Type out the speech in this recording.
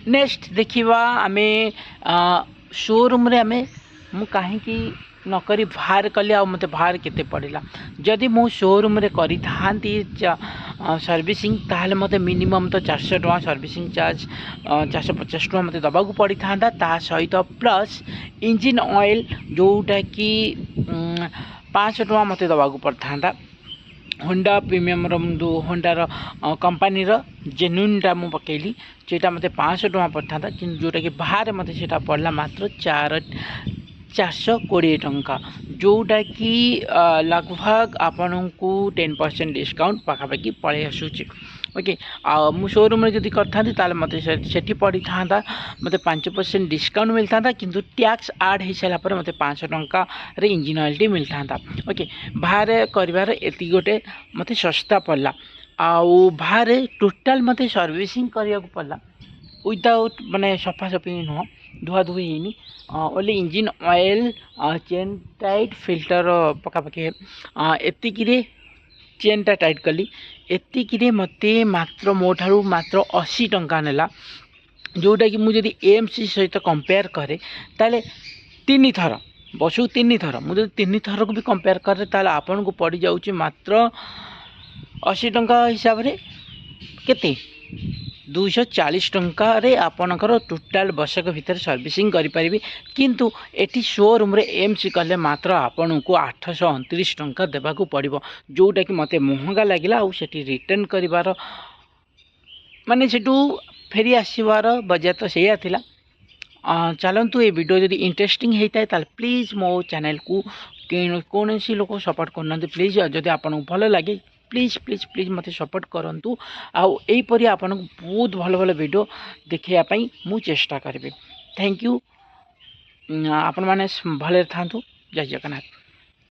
Next देखिवा आमे showroom रे आमे मु कहीं नकरी बाहर कली आ मते बाहर केते पड़िला जदि मु शोरूम रे करी थांती सर्विसिंग ताहले मते मिनिमम तो 400 टका सर्विसिंग चार्ज 450 टका मते दबा को पड़ी थांदा ता सहित प्लस इंजिन ऑयल जोटा कि 500 टका मते दबा को पड़ थांदा होंडा प्रीमियम रो होंडार कंपनी जेन्युइनटा मु पकेली जेटा मते 500 टका पड़ता कि जोटा कि बाहर मते सेटा पड़ला मात्र 420 टंका जोटा कि लगभग आपन को 10% डिस्काउंट पाखापाखि पड़े आसूची ओके मु शोरूम में जदि करथांती ताले मते सेठी पड़ी थांदा मते 5% डिस्काउंट मिलता किंतु टैक्स ऐड हो सारा पर मते 500 टंका रे इंजिन ऑयल टी मिलता ओके बाहर करिवार एति गोटे मते सस्ता पड़ला आउ बाहर टोटाल मते सर्विसिंग करिया को पड़ला विदाउट माने सफा सफी नुह धुआ धुई होनी only engine oil chain tight filter पकापकी एतिकी चेनटा टाइट कली एतिकी मते मात्र मो ठारू मात्र 80 टंका नेला जोटा कि मुझे एएमसी सहित कंपेयर करे ताले 3 थर बसु 3 थर मुझे 3 थर को भी कंपेयर करे ताले आपन को पड़ जाउची मात्र 80 टंका हिसाब रे केते 240 टंका रे आपनकर टोटाल वर्षक भितर सर्विसिंग करि परिबे किंतु एटी शोरूम रे एमसी कले मात्र आपन को 829 टंका देबा को पड़िबो जोटा कि मते महंगा लागिला आ सेठी रिटर्न करिवार माने सेटू फेरी आसीबार बजेट तो सेया थिला चलतु ये वीडियो जदि इंटरेस्टिंग होता है ताल प्लीज मो चैनल को कौन सी लोग सपोर्ट करना प्लीज जदि आपन भल लगे प्लीज प्लीज प्लीज मत सपोर्ट करूँ आईपरी आपन बहुत भल भल वीडियो देखापी मु चेष्टा करी थैंक यू आपण मैंने भले था जय जगन्नाथ।